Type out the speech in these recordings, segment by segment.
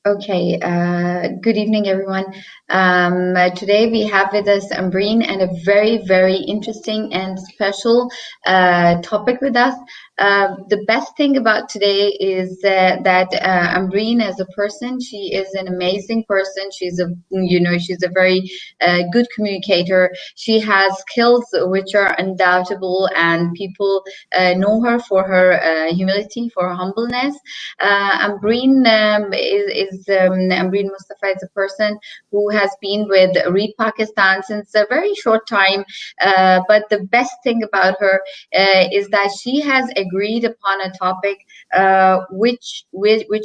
Okay, good evening, everyone. Today we have with us Ambreen and a very, very interesting and special topic with us. The best thing about today is that Ambreen, as a person, she is an amazing person. She's a very good communicator. She has skills which are undoubtable, and people know her for her humility, for her humbleness. Ambreen Ambreen Mustafa is a person who has been with Read Pakistan since a very short time. But the best thing about her is that she has agreed upon a topic which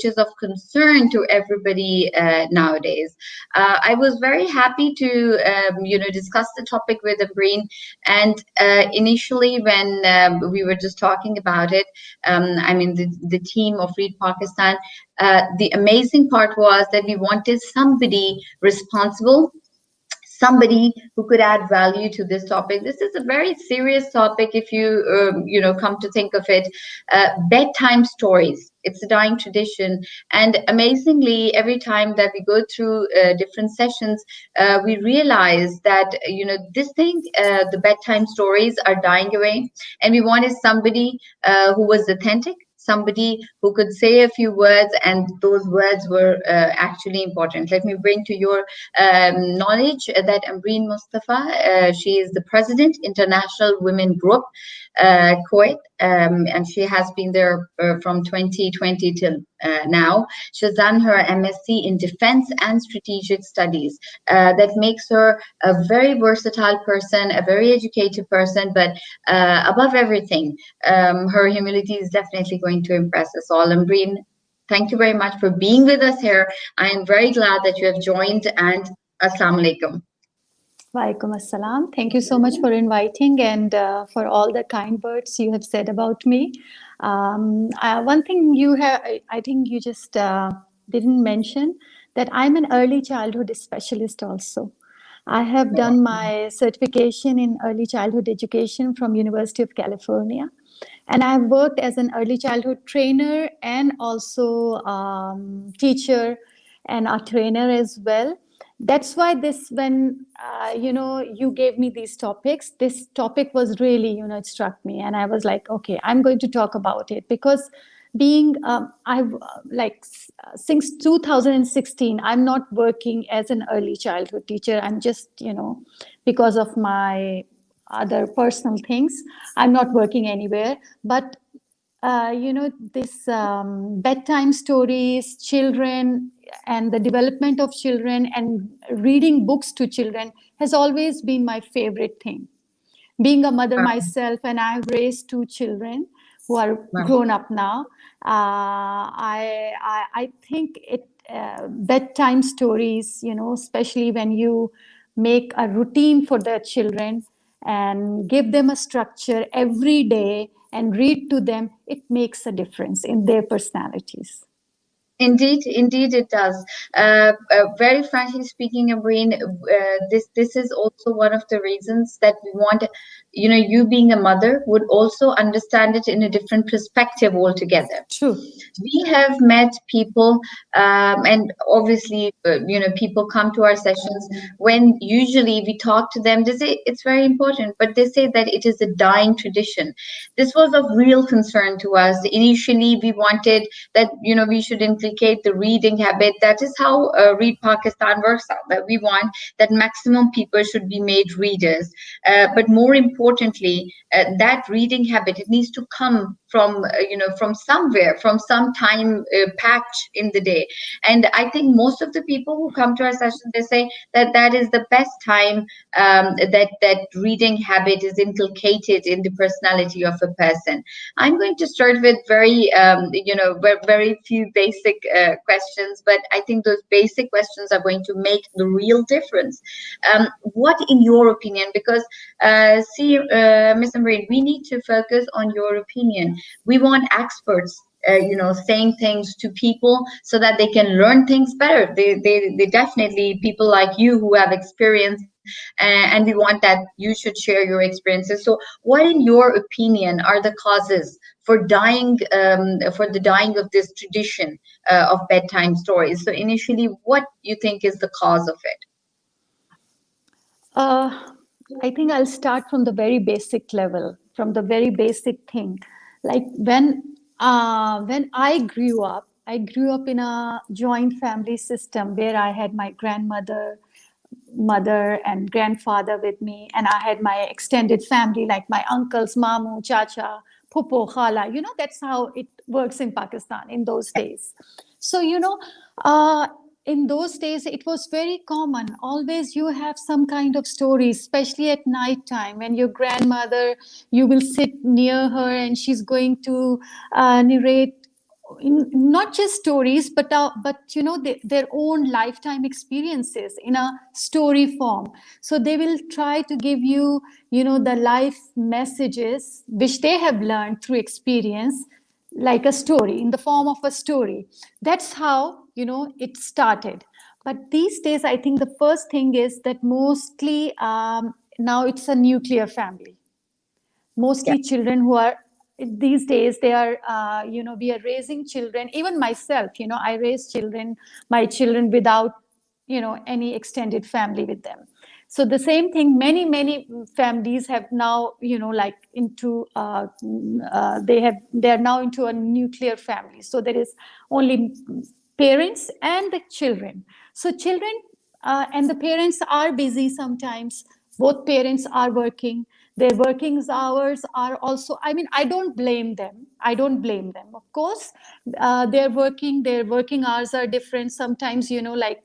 is of concern to everybody nowadays. I was very happy to discuss the topic with Ambreen, and initially when we were just talking about it, the team of Read Pakistan. The amazing part was that we wanted somebody responsible, somebody who could add value to this topic. This is a very serious topic if you come to think of it. Bedtime stories. It's a dying tradition, and amazingly, every time that we go through different sessions, we realize that the bedtime stories are dying away, and we wanted somebody who was authentic, somebody who could say a few words, and those words were actually important. Let me bring to your knowledge that Ambreen Mustafa, she is the president, International Women Group, Kuwait, and she has been there from 2020 till now. She's done her MSc in Defense and Strategic Studies. That makes her a very versatile person, a very educated person, but above everything, her humility is definitely going to impress us all. Ambreen, thank you very much for being with us here. I am very glad that you have joined, and Assalamu alaikum. Walaikum assalam. Thank you so much for inviting and for all the kind words you have said about me. One thing I think you just didn't mention that I'm an early childhood specialist also. I have done my certification in early childhood education from University of California. And I've worked as an early childhood trainer and also teacher and a trainer as well. That's why when you gave me these topics, this topic was really, it struck me. And I was like, okay, I'm going to talk about it because being, since 2016, I'm not working as an early childhood teacher. I'm just, because of my other personal things, I'm not working anywhere. But this bedtime stories, children, and the development of children and reading books to children has always been my favorite thing. Being a mother myself, and I've raised two children who are grown up now, I think bedtime stories, especially when you make a routine for the children and give them a structure every day and read to them, it makes a difference in their personalities. Indeed, it does. Very frankly speaking, Ambreen, this is also one of the reasons that we want, you being a mother would also understand it in a different perspective altogether. True. We have met people, and obviously, people come to our sessions when usually we talk to them. They say it's very important, but they say that it is a dying tradition. This was of real concern to us. Initially, we wanted that, we should implicate the reading habit. That is how Read Pakistan works out, that we want that maximum people should be made readers. But more importantly, that reading habit, it needs to come from somewhere, from some time patch in the day. And I think most of the people who come to our session, they say that is the best time that reading habit is inculcated in the personality of a person. I'm going to start with very few basic questions, but I think those basic questions are going to make the real difference. What, in your opinion, because Ms. Ambreen, we need to focus on your opinion. We want experts saying things to people so that they can learn things better. They definitely, people like you who have experience, and we want that you should share your experiences. So what in your opinion are the causes for dying, for the dying of this tradition of bedtime stories? So initially, what you think is the cause of it? Uh, I think I'll start from the very basic level, from the very basic thing. Like when I grew up in a joint family system where I had my grandmother, mother, and grandfather with me, and I had my extended family like my uncles, mamu, chacha, pupo, khala. That's how it works in Pakistan in those days. So uh, in those days it was very common. Always you have some kind of story, especially at night time when your grandmother, you will sit near her and she's going to narrate not just stories, but their own lifetime experiences in a story form. So they will try to give you the life messages which they have learned through experience, like a story, in the form of a story. That's how it started. But these days I think the first thing is that mostly now it's a nuclear family. Yeah. Mostly children who are, these days they are, we are raising children. Even myself, I raise children, my children, without any extended family with them. So the same thing, many families have now, like into they are now into a nuclear family. So there is only parents and the children. So children and the parents are busy sometimes. Both parents are working. Their working hours are also, I mean, I don't blame them, of course. Their working hours are different sometimes. Like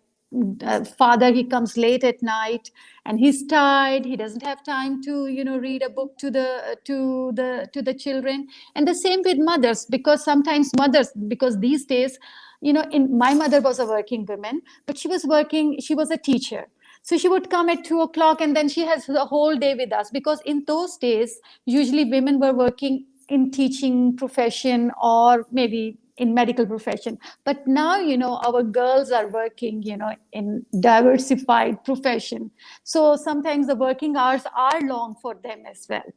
father, he comes late at night and he's tired, he doesn't have time to read a book to the children. And the same with mothers, because sometimes mothers, because these days, in my mother was a working woman, but she was a teacher. So she would come at 2 o'clock and then she has the whole day with us, because in those days usually women were working in teaching profession or maybe in medical profession. But now our girls are working in diversified profession. So sometimes the working hours are long for them as well.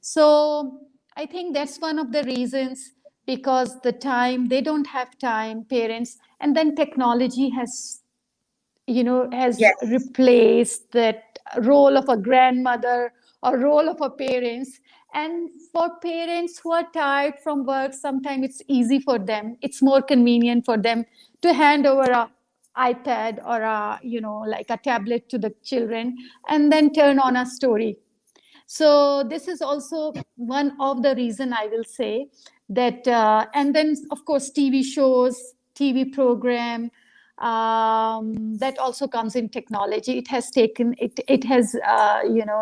So I think that's one of the reasons, because the time, they don't have time, parents. And then technology has Yes. replaced that role of a grandmother or role of a parents. And for parents who are tired from work, sometimes it's easy for them, it's more convenient for them to hand over a iPad or a like a tablet to the children and then turn on a story. So this is also one of the reason, I will say, that and then of course TV shows, TV program, that also comes in technology. It has taken it has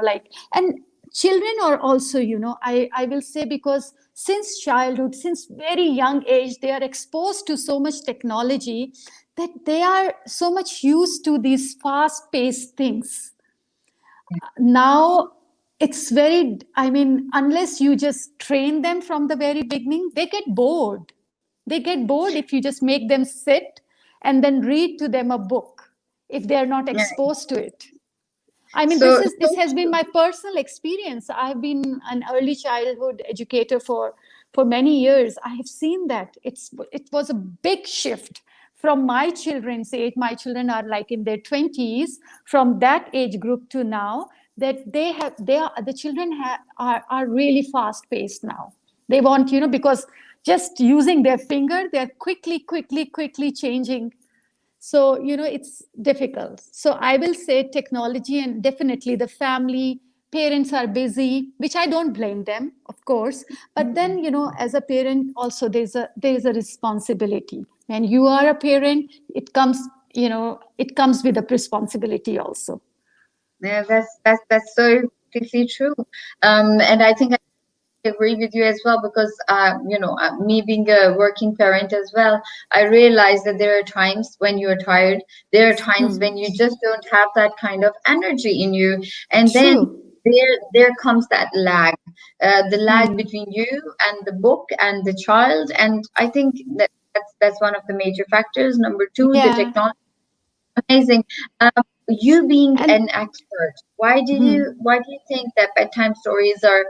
like, and children are also, I will say, because since childhood, since very young age, they are exposed to so much technology that they are so much used to these fast paced things. Now it's very, I mean, unless you just train them from the very beginning, they get bored. They get bored if you just make them sit and then read to them a book, if they are not Yeah. exposed to it. I mean, So this has been my personal experience. I've been an early childhood educator for many years. I have seen that it was a big shift from my children's age. My children are like in their 20s. From that age group to now, that they are the children are really fast paced now. They want, because just using their finger, they're quickly changing. So it's difficult. So I will say technology, and definitely the family, parents are busy, which I don't blame them, of course. But then as a parent also, there's a responsibility. When you are a parent, it comes with a responsibility also. yeah, that's so completely true. And I think I agree with you as well, because me being a working parent as well, I realize that there are times when you're tired. There are times when you just don't have that kind of energy in you, and then True. there comes that lag, the lag Hmm. between you and the book and the child. And I think that's one of the major factors. Number two, the Yeah. technology. Amazing. You being And an expert, hmm. why do you think that bedtime stories are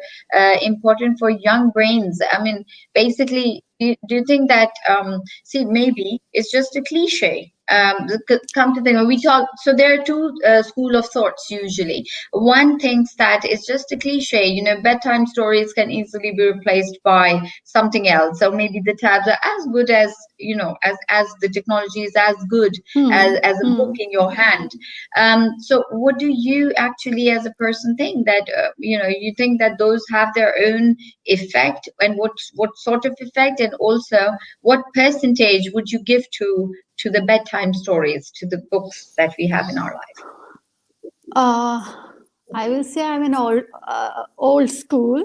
important for young brains? I mean, basically, do you think that see, maybe it's just a cliche. Come to think, of, we talk. So there are two school of thoughts usually. One thinks that it's just a cliche. You know, bedtime stories can easily be replaced by something else. So maybe the tabs are as good as, you know, as the technology is as good Hmm. as a book Hmm. in your hand. So what do you actually as a person think that, you know, you think that those have their own effect, and what sort of effect, and also what percentage would you give to the bedtime stories, to the books that we have in our life? Uh, I will say I'm an old school.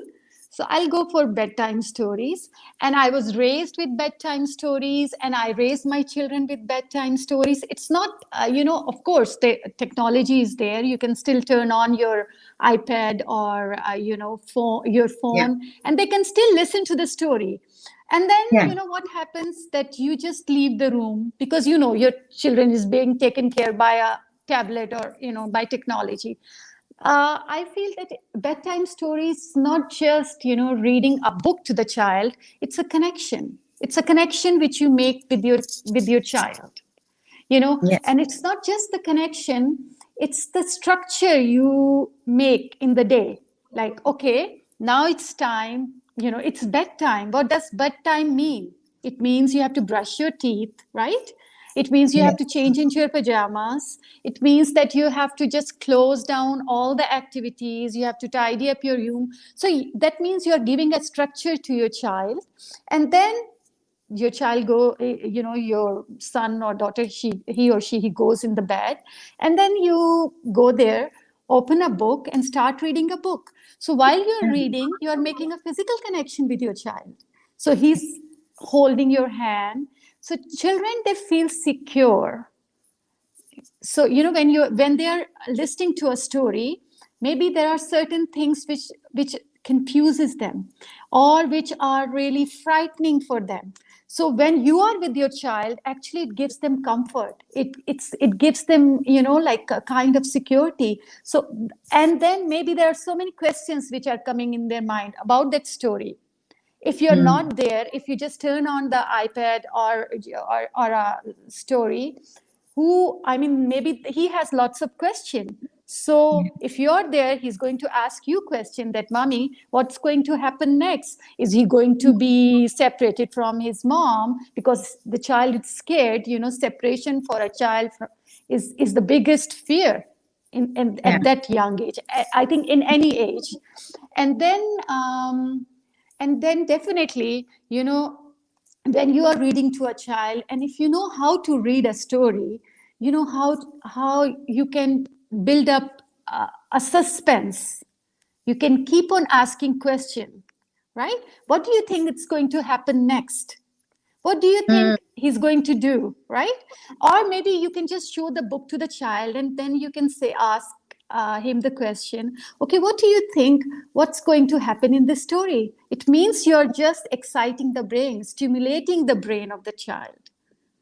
So I'll go for bedtime stories. And I was raised with bedtime stories, and I raised my children with bedtime stories. It's not, of course, the technology is there. You can still turn on your iPad or, your Yeah, phone, and they can still listen to the story. And then, yeah, what happens that you just leave the room because, your children is being taken care by a tablet or by technology. I feel that bedtime stories not just reading a book to the child. It's a connection which you make with your child. yes, And it's not just the connection, it's the structure you make in the day. Like, okay, now it's time, it's bedtime. What does bedtime mean? It means you have to brush your teeth, right? It means you have to yes, change into your pajamas. It means that you have to just close down all the activities. You have to tidy up your room. So that means you're giving a structure to your child. And then your child go, your son or daughter, he or she, he goes in the bed, and then you go there, open a book and start reading a book. So while you're reading, you're making a physical connection with your child. So he's holding your hand. So children, they feel secure. So when they are listening to a story, maybe there are certain things which confuses them, or which are really frightening for them. So when you are with your child, actually it gives them comfort. It gives them like a kind of security. So, and then maybe there are so many questions which are coming in their mind about that story. If you're mm, not there, if you just turn on the iPad or a story, who, I mean, maybe he has lots of questions. yeah, So if you're there, he's going to ask you question that, mommy, what's going to happen next? Is he going to be separated from his mom? Because the child is scared. Separation for a child is the biggest fear yeah, at that young age. I think in any age. And then and then definitely, when you are reading to a child, and if you know how to read a story, you know how you can build up a suspense. You can keep on asking question, right? What do you think it's going to happen next? What do you mm, think he's going to do, right? Or maybe you can just show the book to the child, and then you can say, ask him the question, okay, what do you think, what's going to happen in the story? It means you're just exciting the brain, stimulating the brain of the child,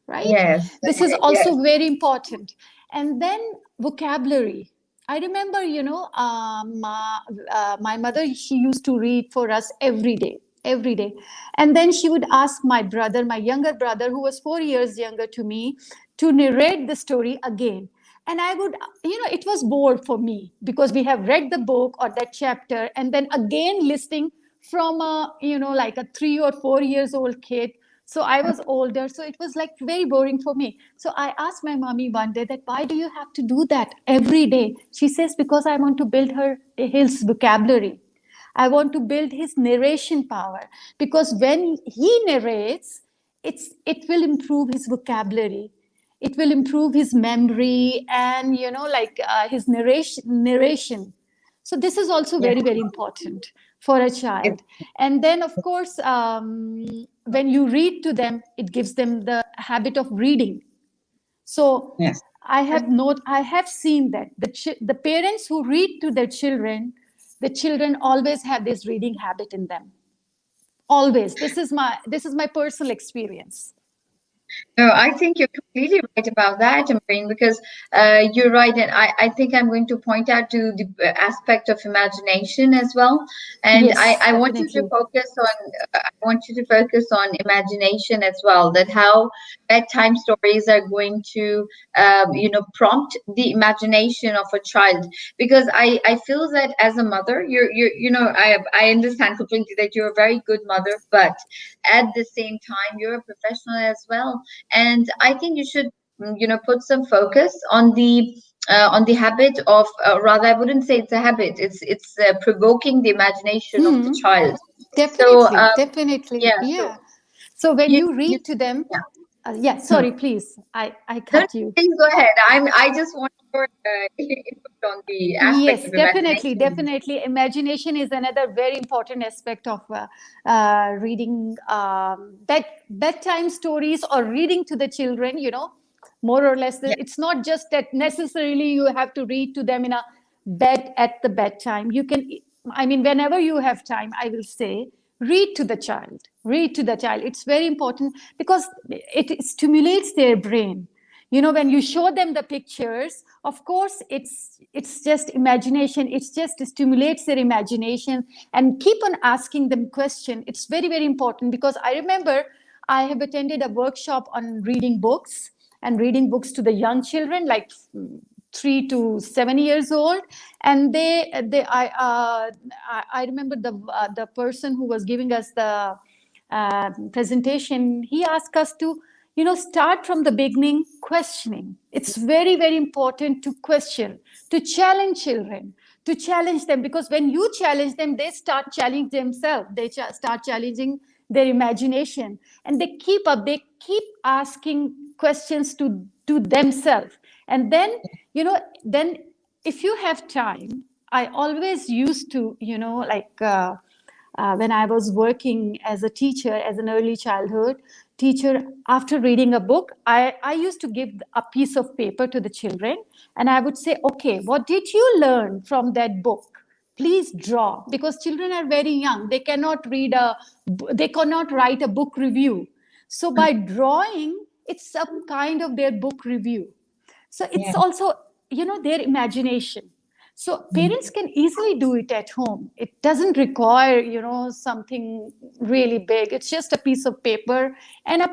right? yes, This is yes, also very important. And then vocabulary. I remember, my mother, she used to read for us every day. And then she would ask my brother, my younger brother, who was 4 years younger to me, to narrate the story again. And I would, it was bored for me because we have read the book or that chapter, and then again listening from like a 3 or 4 years old kid. So I was older, so it was like very boring for me. So I asked my mommy one day that, why do you have to do that every day? She says, because I want to build his vocabulary. I want to build his narration power, because when he narrates, it will improve his vocabulary, it will improve his memory, and like his narration. So this is also yes, very, very important for a it, child. And then, of course, when you read to them, it gives them the habit of reading. So yes, I have seen that the parents who read to their children, the children always have this reading habit in them. Always. This is my personal experience. No, I think you're completely right about that, Ambreen, because you're right. And I think I'm going to point out to the aspect of imagination as well. And Yes, I want you to definitely. focus on, I want you to focus on imagination as well, that how bedtime stories are going to, prompt the imagination of a child. Because I feel that as a mother, I understand completely that you're a very good mother, but at the same time, you're a professional as well, and I think you should put some focus on the habit of, rather, I wouldn't say it's a habit, it's provoking the imagination of the Hmm. child. So Definitely, definitely. yeah, Yeah. So when you you you read to them, yeah. yeah, Hmm. sorry, please. I No, no, cut you. please go ahead. I just want your input on the aspect Yes, of definitely, imagination. definitely. Imagination is another very important aspect of reading bedtime stories or reading to the children. More or less, Yeah. it's not just that necessarily you have to read to them in a bed at the bedtime. You can, I mean, whenever you have time, I will say, read to the child. Read to the child. It's very important because it stimulates their brain. When you show them the pictures, of course it's just imagination, it's just stimulates their imagination, and keep on asking them question. It's very, very important, because I remember I have attended a workshop on reading books, and reading books to the young children, like 3 to 7 years old. And I remember the person who was giving us the presentation. He asked us to start from the beginning, questioning. It's very, very important to question, to challenge children, to challenge them, because when you challenge them, they start challenging themselves, they start challenging their imagination, and they keep asking questions to themselves. And then if you have time, I always used to, when I was working as a teacher, as an early childhood teacher, after reading a book, I used to give a piece of paper to the children, and I would say, okay, what did you learn from that book? Please draw, because children are very young. They cannot write a book review. So by drawing, it's a kind of their book review. So it's Yeah. also their imagination. So parents can easily do it at home. It doesn't require something really big. It's just a piece of paper and a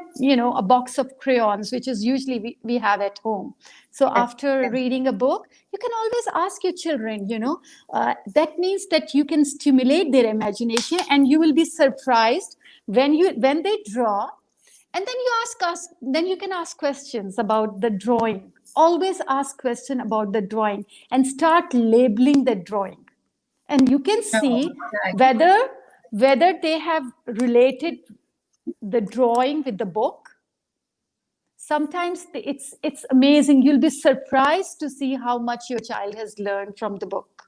box of crayons, which is usually we have at home. So Yes. after Yes. reading a book, you can always ask your children. That means that you can stimulate their imagination, and you will be surprised when they draw. And then you can ask questions about the drawing. Always ask question about the drawing, and start labeling the drawing. And you can No, see right. whether they have related the drawing with the book. Sometimes it's amazing. You'll be surprised to see how much your child has learned from the book.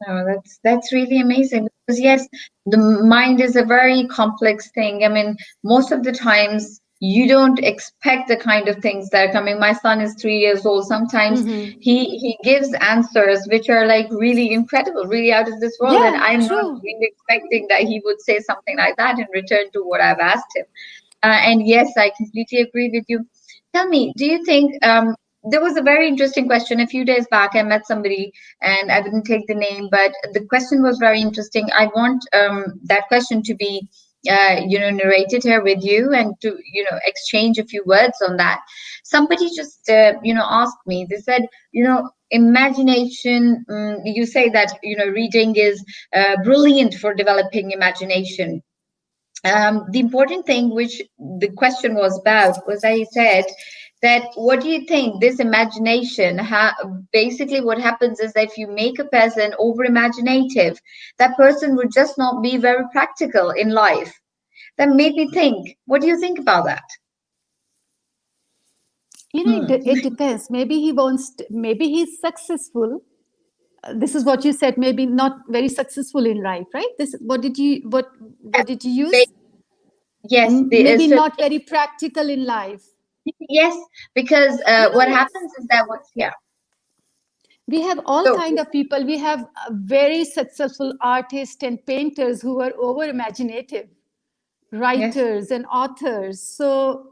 No, that's really amazing, because yes, the mind is a very complex thing. I mean, most of the times you don't expect the kind of things that are coming. My son is 3 years old. Sometimes Mm-hmm. he gives answers which are like really incredible, really out of this world, and Yeah, I'm not true. really expecting that he would say something like that in return to what I've asked him. And yes, I completely agree with you. Tell me, do you think there was a very interesting question a few days back? I met somebody, and I didn't take the name, but the question was very interesting. I want that question to be, narrated here with you, and to, exchange a few words on that. Somebody just, asked me. They said, imagination. You say that, reading is brilliant for developing imagination. The important thing, which the question was about, was I said that, what do you think this imagination, basically what happens is that if you make a person over imaginative, that person would just not be very practical in life. That made me think, what do you think about that? It, Hmm. it depends. Maybe he's successful. This is what you said. Maybe not very successful in life, right? This what did you They- use? yes, Maybe so not very practical in life. yes, because You what know, happens is that, what, yeah. We have all So kind of people. We have very successful artists and painters who are over imaginative, yes. writers and authors. So,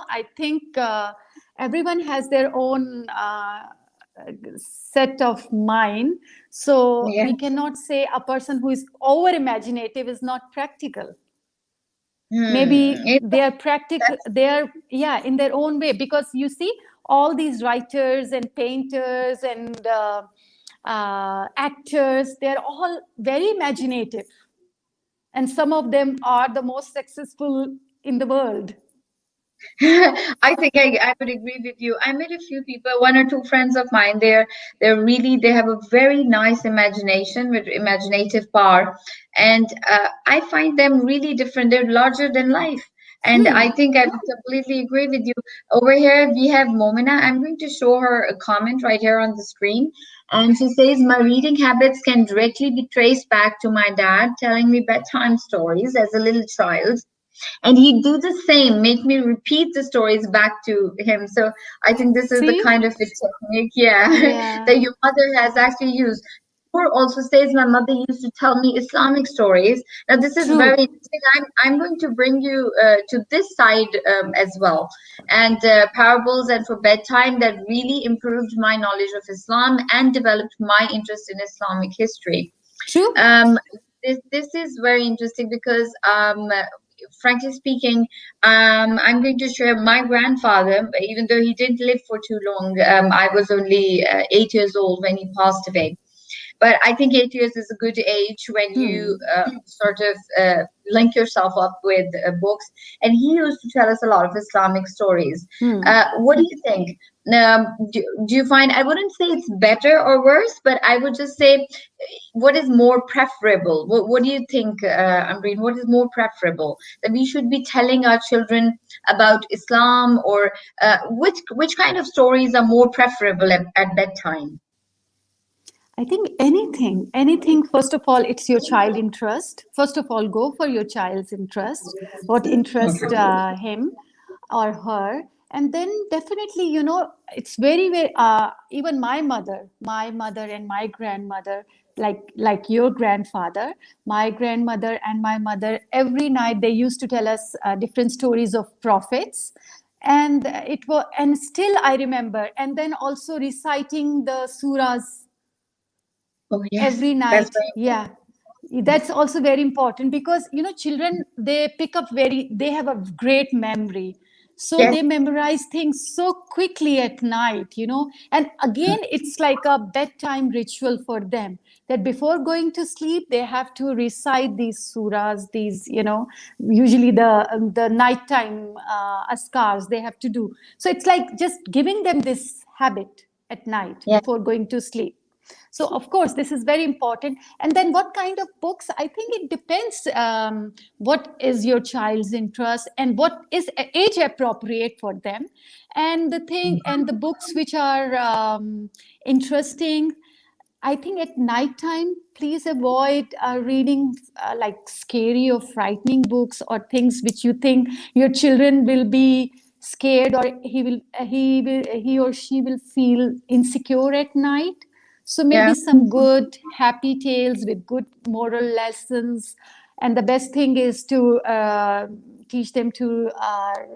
I think everyone has their own set of mind. So Yeah. we cannot say a person who is over imaginative is not practical. Hmm. Maybe they are practical, That's they are, yeah, in their own way. Because you see, all these writers and painters and actors, they're all very imaginative, and some of them are the most successful in the world. I think I would agree with you. I met a few people, one or two friends of mine. They're really they have a very nice imagination with imaginative power, and I find them really different. They're larger than life, and I think I would completely agree with you. Over here we have Momina. I'm going to show her a comment right here on the screen, and she says my reading habits can directly be traced back to my dad telling me bedtime stories as a little child, and he'd do the same, make me repeat the stories back to him. So I think this is the See? kind of a technique, yeah, Yeah, that your mother has actually used. Or also says my mother used to tell me Islamic stories. Now this is very true. interesting. I'm going to bring you to this side as well, and parables and for bedtime that really improved my knowledge of Islam and developed my interest in Islamic history. True. Um, this is very interesting because, frankly speaking, I'm going to share my grandfather. Even though he didn't live for too long, I was only 8 years old when he passed away. But I think 8 years is a good age when you Hmm. sort of link yourself up with books. And he used to tell us a lot of Islamic stories. Hmm. What do you think? Do you find, I wouldn't say it's better or worse, but I would just say, what is more preferable? What do you think, Ambreen? What is more preferable? That we should be telling our children about Islam, or which kind of stories are more preferable at bedtime? I think anything, first of all, it's your child interest. First of all, go for your child's interest, what interests him or her. And then definitely, it's very, even my mother and my grandmother, like your grandfather, my grandmother and my mother, every night they used to tell us different stories of prophets. And and still I remember. And then also reciting the surahs Oh yes, every that's night. very Yeah, that's also very important, because children, they pick up very, they have a great memory, so yes. they memorize things so quickly at night. And again, it's like a bedtime ritual for them, that before going to sleep they have to recite these surahs, these, usually the nighttime askars they have to do. So it's like just giving them this habit at night Yeah. before going to sleep. So of course this is very important. And then what kind of books, I think it depends, what is your child's interest and what is age appropriate for them. And the books which are interesting, I think at nighttime, please avoid reading like scary or frightening books, or things which you think your children will be scared, or he or she will feel insecure at night. So maybe Yeah. some good happy tales with good moral lessons. And the best thing is to teach them to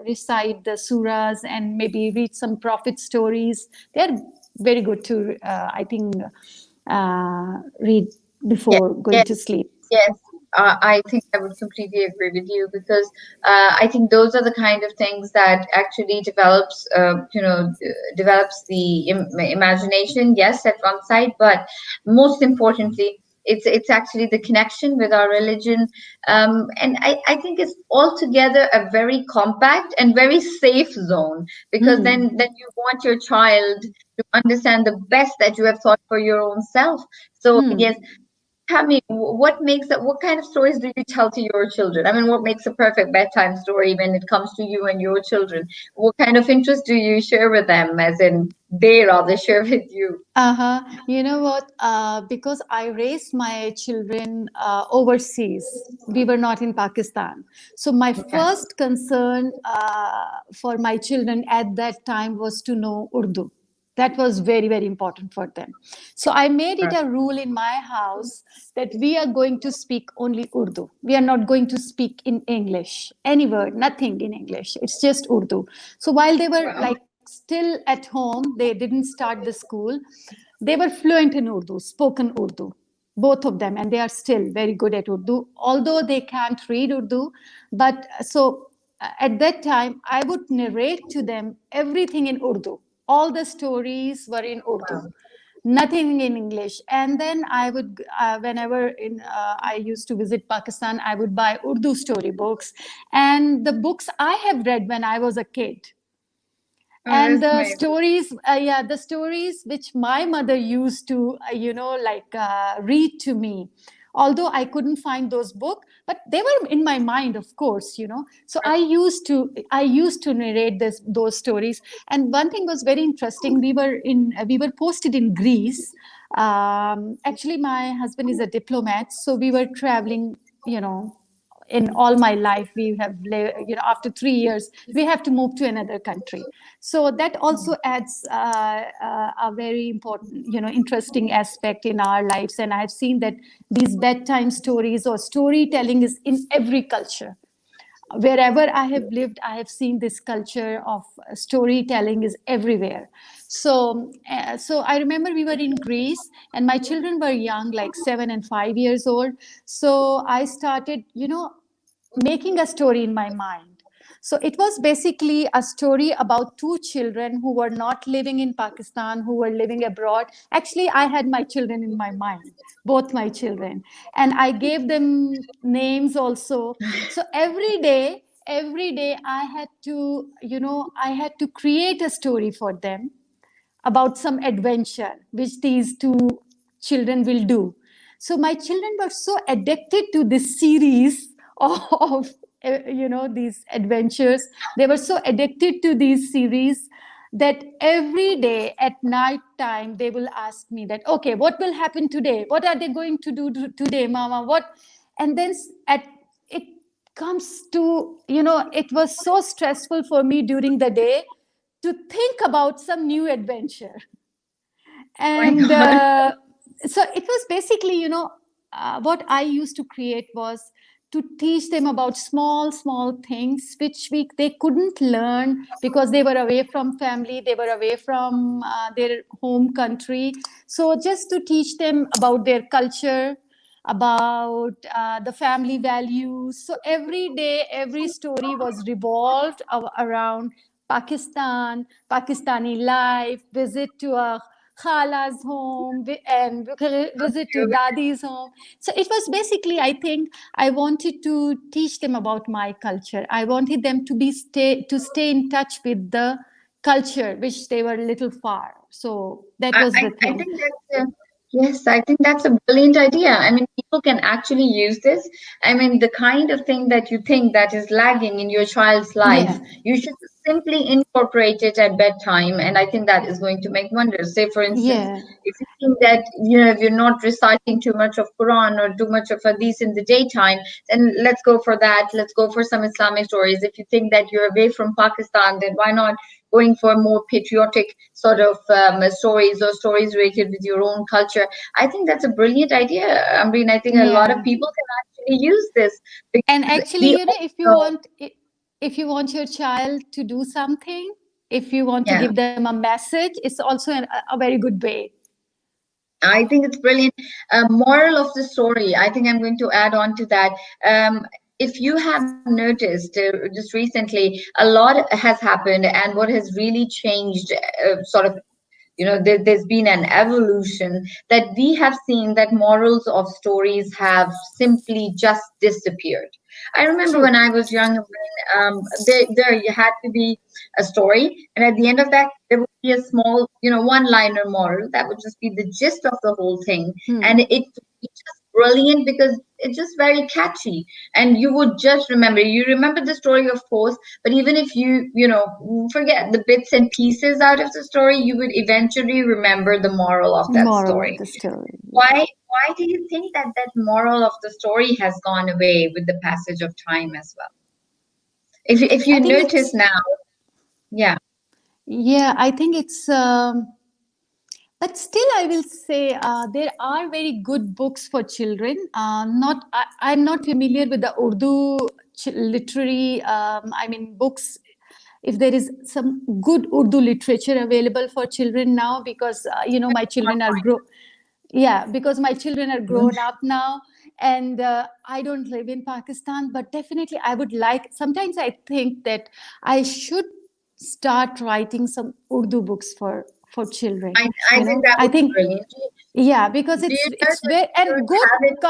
recite the surahs and maybe read some prophet stories. They're very good to, I think, read Yes. before going Yes. to sleep. Yes. I think I would completely agree with you because I think those are the kind of things that actually develops the imagination. Yes, at one side, but most importantly, it's actually the connection with our religion, and I think it's altogether a very compact and very safe zone, because Hmm. then you want your child to understand the best that you have thought for your own self. So yes, Hmm. tell me, what makes it, what kind of stories do you tell to your children? I mean, what makes a perfect bedtime story when it comes to you and your children? What kind of interest do you share with them, as in they rather share with you? Uh-huh. You know what? Because I raised my children overseas. We were not in Pakistan. So my Okay. first concern for my children at that time was to know Urdu. That was very, very important for them. So I made it Right. a rule in my house that we are going to speak only Urdu. We are not going to speak in English, any word, nothing in English. It's just Urdu. So while they were Wow. like still at home, they didn't start the school, they were fluent in Urdu, spoken Urdu, both of them, and they are still very good at Urdu, although they can't read Urdu. But so at that time, I would narrate to them everything in Urdu. All the stories were in Urdu, Wow. nothing in English. And then I would, whenever I used to visit Pakistan, I would buy Urdu storybooks and the books I have read when I was a kid, Oh, and that's the amazing. stories, yeah, the stories which my mother used to like read to me, although I couldn't find those books, but they were in my mind, of course, so I used to narrate those stories. And one thing was very interesting. We were posted in Greece. Actually, my husband is a diplomat, so we were traveling, you know in all my life. We have after 3 years we have to move to another country, so that also adds a very important, interesting aspect in our lives. And I've seen that these bedtime stories or storytelling is in every culture. Wherever I have lived, I have seen this culture of storytelling is everywhere. So I remember we were in Greece, and my children were young, like 7 and 5 years old. So I started, making a story in my mind. So it was basically a story about two children who were not living in Pakistan, who were living abroad. Actually, I had my children in my mind, both my children, and I gave them names also. So every day I had to create a story for them about some adventure which these two children will do. So my children were so addicted to this series of these adventures. They were so addicted to these series that every day at night time they will ask me that, okay, what will happen today? What are they going to do today, Mama? What? And then at it comes to, it was so stressful for me during the day to think about some new adventure. Oh my And God. so it was basically, what I used to create was to teach them about small small things which they couldn't learn because they were away from family, they were away from their home country. So just to teach them about their culture, about the family values. So every day, every story was revolved around Pakistan, Pakistani life, visit to a khala's home, and visit to dadi's home. So it was basically, I think, I wanted to teach them about my culture. I wanted them to stay in touch with the culture which they were a little far. So that was the I thing. think yes, I think that's a brilliant idea. I mean, people can actually use this. I mean, the kind of thing that you think that is lagging in your child's life, Yeah, you should simply incorporate it at bedtime, and I think that is going to make wonders. Say, for instance, yeah, if you think that if you're not reciting too much of Quran or too much of Hadith in the daytime, then let's go for that. Let's go for some Islamic stories. If you think that you're away from Pakistan, then why not going for more patriotic sort of stories or stories related with your own culture? I think that's a brilliant idea, Ambreen. I think a lot of yeah. people can actually use this And because actually, we if you all know, want, if you want your child to do something, if you want to yeah. give them a message, it's also a very good way. I think it's brilliant. Moral of the story. I think I'm going to add on to that. If you have noticed just recently, a lot has happened, and what has really changed, sort of there's been an evolution that we have seen that morals of stories have simply just disappeared. I remember when True. I was young, there you had to be a story, and at the end of that there would be a small, one liner moral that would just be the gist of the whole thing. And Hmm. it's just brilliant because it's just very catchy, and you would just remember the story, of course, but even if you forget the bits and pieces out of the story, you would eventually remember the moral of that Moral of story. the story. Yeah. Why do you think that that moral of the story has gone away with the passage of time as well? If you I think notice it's now, yeah. Yeah, I think it's. But still, I will say there are very good books for children. Not, I'm not familiar with the Urdu literary. I mean, books. If there is some good Urdu literature available for children now, because my children are yeah, because my children are grown up now, and I don't live in Pakistan. But definitely, I would like. Sometimes I think that I should start writing some Urdu books for children. I think that I would be think, brilliant. yeah, because Do you know it's that very, we and should good have it?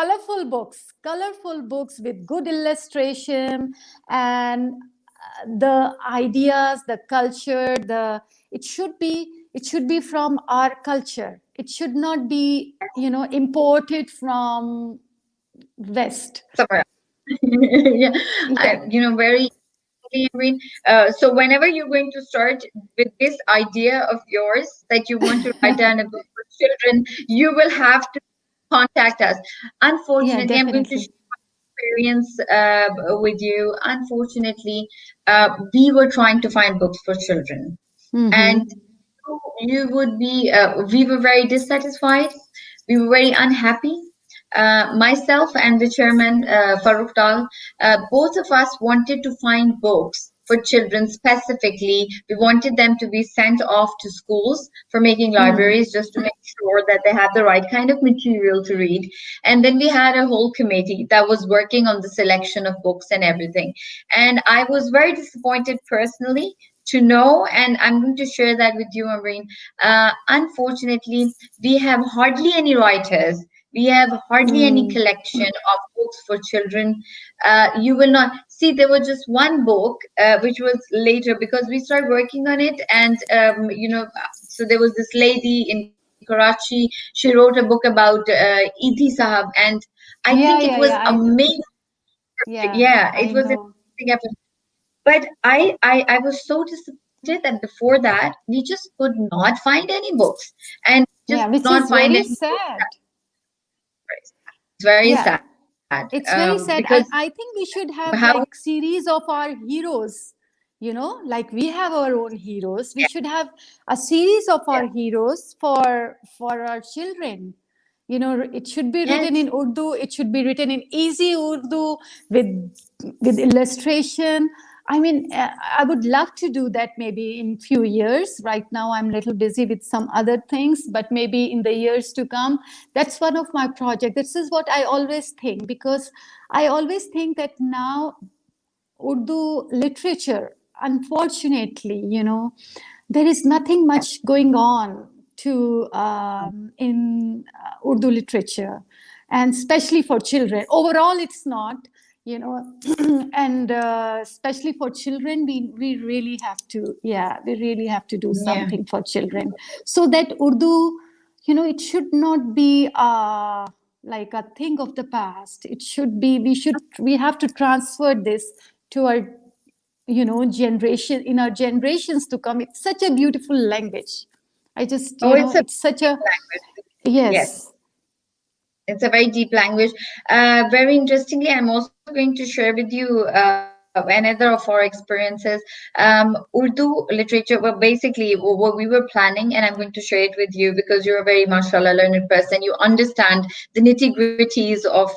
colorful books with good illustration, and the ideas, the culture, the it should be from our culture. It should not be imported from West. Somewhere. Yeah, Yeah, very Ambreen. So whenever you're going to start with this idea of yours that you want to write down a book for children, you will have to contact us. yeah, Unfortunately, I'm going to definitely. share experience with you. Unfortunately, we were trying to find books for children, and Mm-hmm. you would be we were very dissatisfied, we were very unhappy. Myself and the chairman, Farooq Dal, both of us wanted to find books for children specifically. We wanted them to be sent off to schools for making Mm. libraries just to make sure that they have the right kind of material to read. And then we had a whole committee that was working on the selection of books and everything. And I was very disappointed personally to know, and I'm going to share that with you, Amreen. Unfortunately, we have hardly any writers. We have hardly any Mm. collection of books for children. You will not see, there was just one book which was later because we started working on it, and so there was this lady in Karachi. She wrote a book about Ethi Sahab, and I think it Yeah, was yeah, yeah. I know. amazing. Yeah, Yeah, it I was know. amazing. But I was so disappointed that before that, we just could not find any books. And Yeah, just could which not is find very any books. sad. It's very Yeah, sad. it's very sad. Because I think we should have how, like series of our heroes, like we have our own heroes. We yeah, should have a series of yeah, our heroes for our children. It should be written yes. in Urdu. It should be written in easy Urdu with illustration. I mean, I would love to do that maybe in few years. Right now, I'm a little busy with some other things, but maybe in the years to come, that's one of my projects. This is what I always think, because I always think that now Urdu literature, unfortunately, there is nothing much going on to in Urdu literature, and especially for children. Overall, it's not, you know, and especially for children, we really have to, yeah, we really have to do Yeah. something for children, so that Urdu, it should not be like a thing of the past. It should be, we have to transfer this to our generation, in our generations to come. It's such a beautiful language. I just, Oh, it's a it's such deep a, language. Yes. yes. It's a very deep language. Very interestingly, I'm also going to share with you another of our experiences. Urdu literature, well, basically, what we were planning, and I'm going to share it with you because you're a very, mashallah, learned person. You understand the nitty-gritties of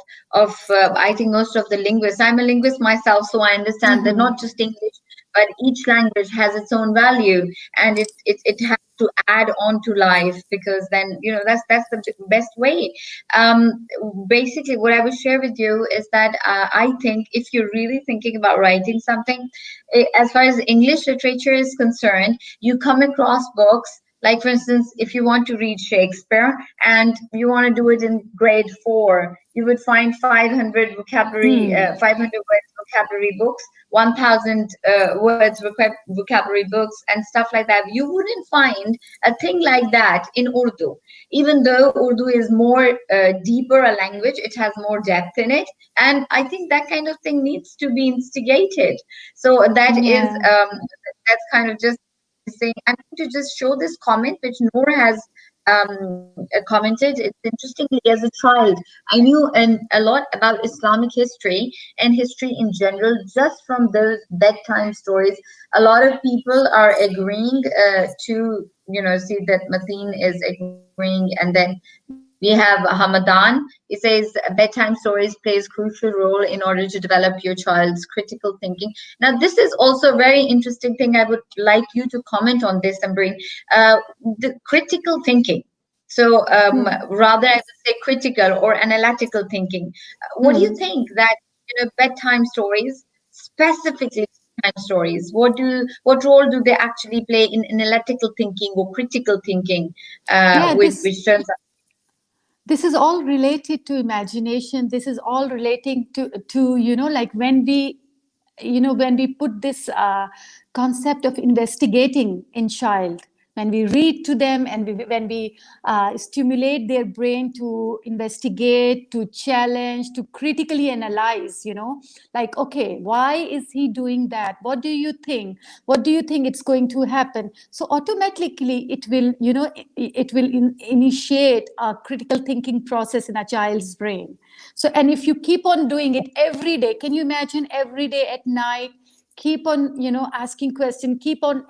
I think most of the linguists. I'm a linguist myself, so I understand that not Mm-hmm. just English, but each language has its own value, and it has to add on to life, because then that's the best way. Basically, what I will share with you is that I think if you're really thinking about writing something, as far as English literature is concerned, you come across books. Like, for instance, if you want to read Shakespeare and you want to do it in grade 4, you would find 500 vocabulary, Hmm. 500 words vocabulary books, 1,000 words vocabulary books, and stuff like that. You wouldn't find a thing like that in Urdu. Even though Urdu is more deeper a language, it has more depth in it, and I think that kind of thing needs to be instigated. So Yeah. that's kind of just saying. I'm going to just show this comment which Noor has commented. It's interestingly, as a child, I knew a lot about Islamic history and history in general just from those bedtime stories. A lot of people are agreeing to see that Mateen is agreeing. And then we have Hamadan. He says bedtime stories plays crucial role in order to develop your child's critical thinking. Now, this is also a very interesting thing. I would like you to comment on this, Ambreen. Uh, the critical thinking. So rather, I would say critical or analytical thinking. What do you Hmm. think that bedtime stories, specifically bedtime stories, what role do they actually play in analytical thinking or critical thinking, Yeah, which turns out this is all related to imagination. This is all relating to like when we when we put this concept of investigating in child, when we read to them, and when we stimulate their brain to investigate, to challenge, to critically analyze, like, okay, why is he doing that? What do you think? What do you think it's going to happen? So automatically it will it will initiate a critical thinking process in a child's brain. So, and if you keep on doing it every day, can you imagine every day at night, keep on asking questions, keep on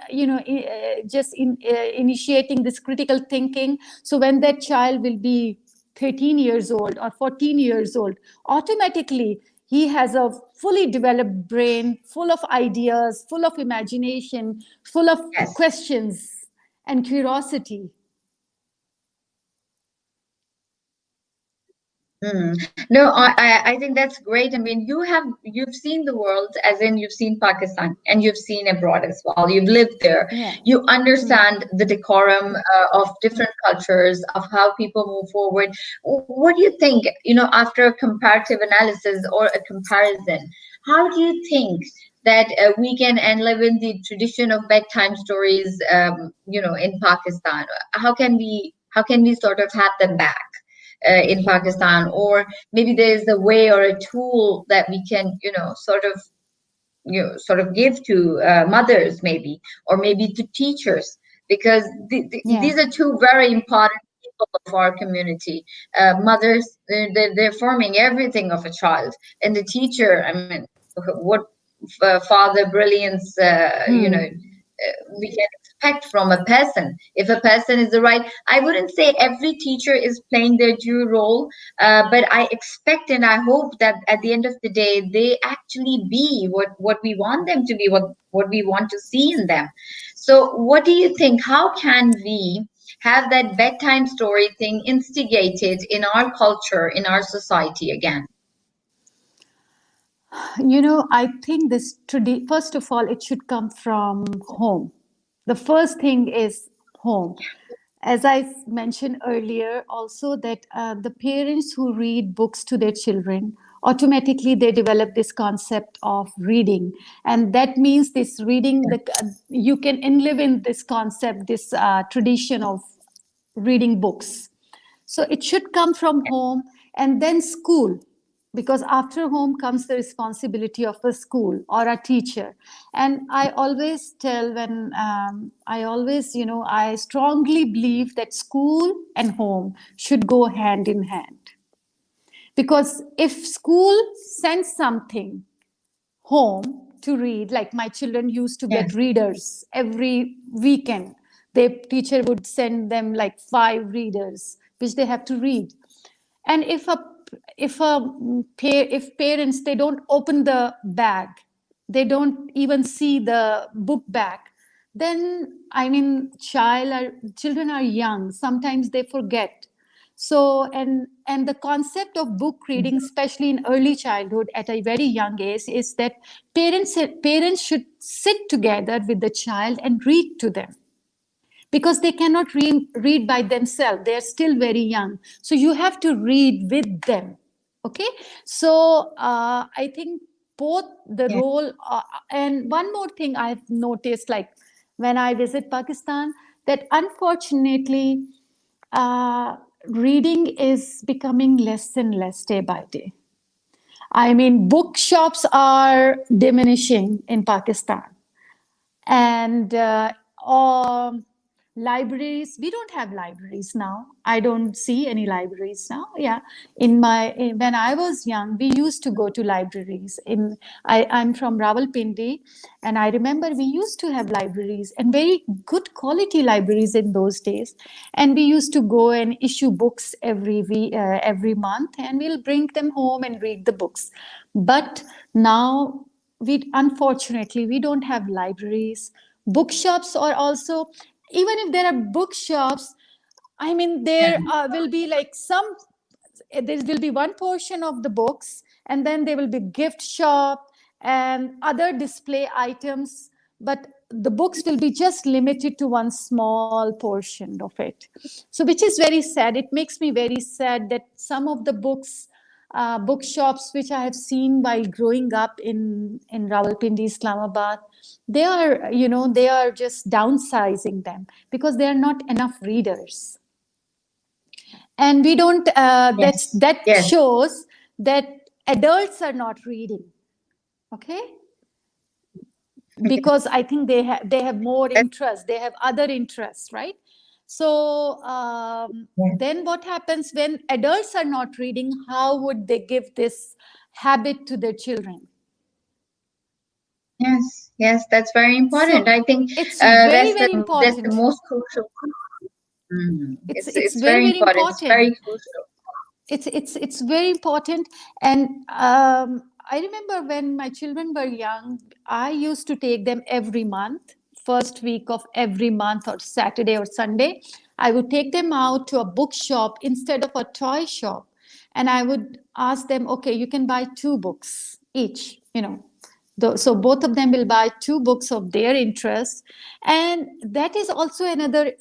just initiating this critical thinking. So when that child will be 13 years old or 14 years old, automatically he has a fully developed brain, full of ideas, full of imagination, full of yes. questions and curiosity. No, I think that's great. I mean, you've seen the world, as in you've seen Pakistan and you've seen abroad as well. You've lived there. Yeah. You Hmm. understand the decorum of different cultures, of how people move forward. What do you think, after a comparative analysis or a comparison, how do you think that we can and live in the tradition of bedtime stories, in Pakistan? How can we sort of have them back? In Pakistan, or maybe there's a way or a tool that we can, sort of give to mothers, maybe, or maybe to teachers, because Yeah. these are two very important people of our community. Mothers, they're forming everything of a child, and the teacher, I mean, what father brilliance, Hmm. we can expect from a person. If a person is the right, I wouldn't say every teacher is playing their due role, but I expect and I hope that at the end of the day they actually be what we want them to be, what we want to see in them. So what do you think, how can we have that bedtime story thing instigated in our culture, in our society again? I think first of all, it should come from home. The first thing is home. As I mentioned earlier, also that the parents who read books to their children, automatically they develop this concept of reading, and that means this reading. You can live in this concept, this tradition of reading books. So it should come from home and then school, because after home comes the responsibility of a school or a teacher. And I always tell when I strongly believe that school and home should go hand in hand. Because if school sends something home to read, like my children used to get Yes. readers every weekend, their teacher would send them like 5 readers which they have to read. And if parents, they don't open the bag, they don't even see the book bag, then I mean children are young, sometimes they forget. So and the concept of book reading, especially in early childhood at a very young age, is that parents should sit together with the child and read to them, because they cannot read by themselves, they're still very young, so you have to read with them. Okay. So I think both the Yeah. role and one more thing I've noticed, like when I visit Pakistan, that unfortunately uh, reading is becoming less and less day by day. I mean, bookshops are diminishing in Pakistan, and libraries, we don't have libraries now. I don't see any libraries now. Yeah, when I was young, we used to go to libraries. I'm from Rawalpindi, and I remember we used to have libraries, and very good quality libraries in those days. And we used to go and issue books every month, and we'll bring them home and read the books. But now, we unfortunately we don't have libraries. Bookshops are also, even if there are bookshops, I mean, there will be like there will be one portion of the books, and then there will be gift shop and other display items, but the books will be just limited to one small portion of it. So which is very sad. It makes me very sad that some of the bookshops which I have seen while growing up in Rawalpindi, Islamabad, they are just downsizing them because there are not enough readers. And we don't Yes, that yes, shows that adults are not reading. Okay, yes, because I think they have more interest, they have other interests, right? So yes, then what happens when adults are not reading? How would they give this habit to their children? yes, yes. That's very important. So I think it's very, very that's the important. most crucial. It's It's very, very very important. It's very important. crucial. It's very important. And I remember when my children were young, I used to take them every month, first week of every month, or Saturday or Sunday. I would take them out to a bookshop instead of a toy shop, and I would ask them, okay, you can buy two books each, so both of them will buy two books of their interest. And that is also another,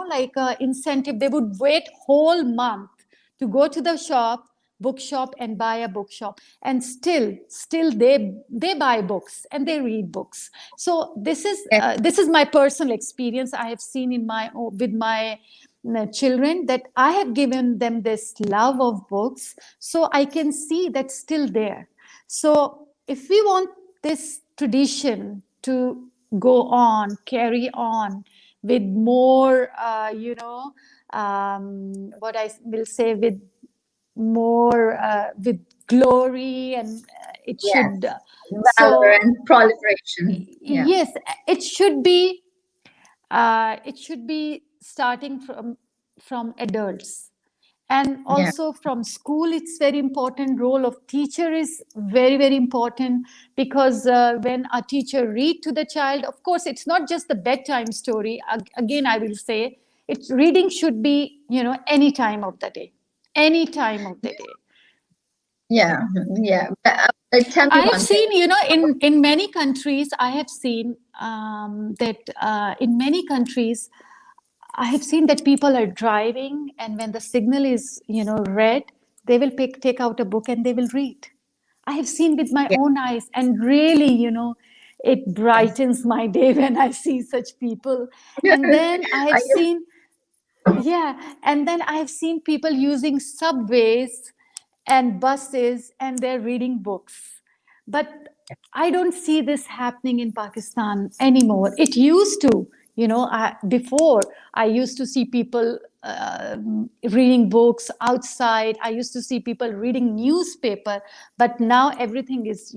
like incentive. They would wait whole month to go to the bookshop, and buy a bookshop, and still they buy books and they read books. So Yes, this is my personal experience. I have seen with my children, that I have given them this love of books, so I can see that's still there. So if we want this tradition to go on, carry on with more, what I will say, with glory, and it yes. should, Valor so and proliferation. Yeah, yes, it should be, starting from adults, and yeah, also from school. It's very important. Role of teacher is very, very important, because when a teacher read to the child, of course it's not just the bedtime story. Again, I will say, it's reading should be, any time of the day, any time of the day. yeah, yeah. Tell me I have one thing. seen, in many countries, I have seen that in many countries, I have seen that people are driving, and when the signal is, red, they will take out a book and they will read. I have seen with my Yeah, own eyes, and really, it yes. brightens my day when I see such people. And then I have I seen, yeah, and then I've seen people using subways and buses, and they're reading books. But I don't see this happening in Pakistan anymore. It used to, before, I used to see people reading books outside. I used to see people reading newspaper, but now everything is,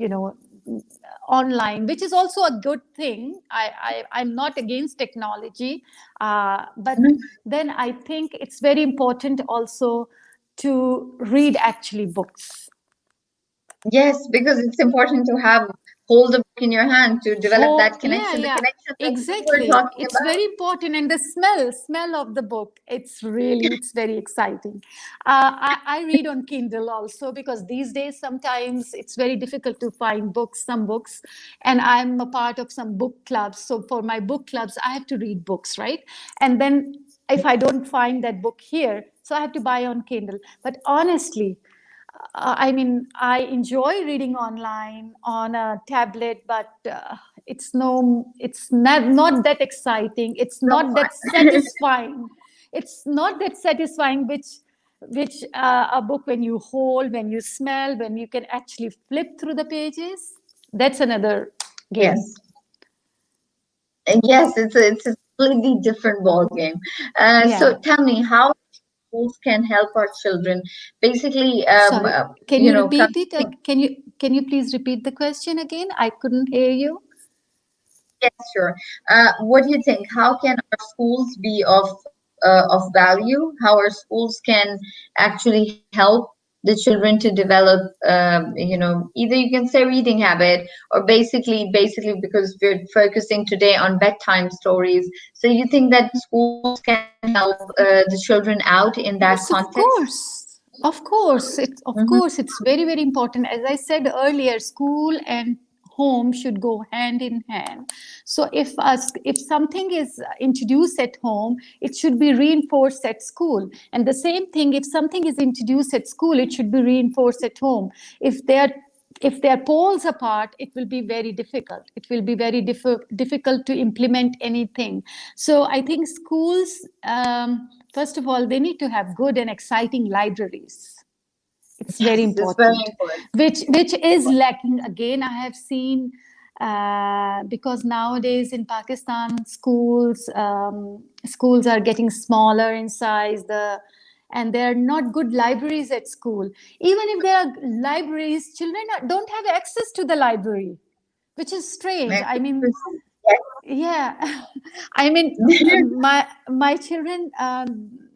online, which is also a good thing. I'm not against technology, but then I think it's very important also to read actually books. Yes, because it's important to have hold the book in your hand to develop Oh, that yeah, connection, the yeah, connection that you were exactly. talking It's about. very important. And the smell of the book, it's very exciting. I read on Kindle also, because these days sometimes it's very difficult to find some books. And I'm a part of some book clubs. So for my book clubs, I have to read books, right? And then if I don't find that book here, so I have to buy on Kindle. But honestly, I mean, I enjoy reading online on a tablet, but it's not that exciting. It's No not that fun. satisfying. It's not that satisfying, which a book, when you hold, when you smell, when you can actually flip through the pages. That's another game. Yes. And yes, it's a completely different ball game. Yeah. So tell me, how schools can help our children? Basically, Sorry. Can you repeat it? considering, Can you please repeat the question again? I couldn't hear you. yes, sure. What do you think? How can our schools be of value? How our schools can actually help the children to develop, either you can say reading habit, or basically because we're focusing today on bedtime stories. So you think that schools can help the children out in that Yes, of context? course. Of course. Of Mm-hmm. course, it's very, very important. As I said earlier, school and home should go hand in hand. So if something is introduced at home, it should be reinforced at school. And the same thing, if something is introduced at school, it should be reinforced at home. If they're poles apart, it will be very difficult. It will be very difficult to implement anything. So I think schools, first of all, they need to have good and exciting libraries. It's very Yes, it's very important, important. which is lacking. Again, I have seen, because nowadays in Pakistan, schools are getting smaller in size. And there are not good libraries at school. Even if there are libraries, children don't have access to the library, which is strange. I mean, yeah, I mean, my children,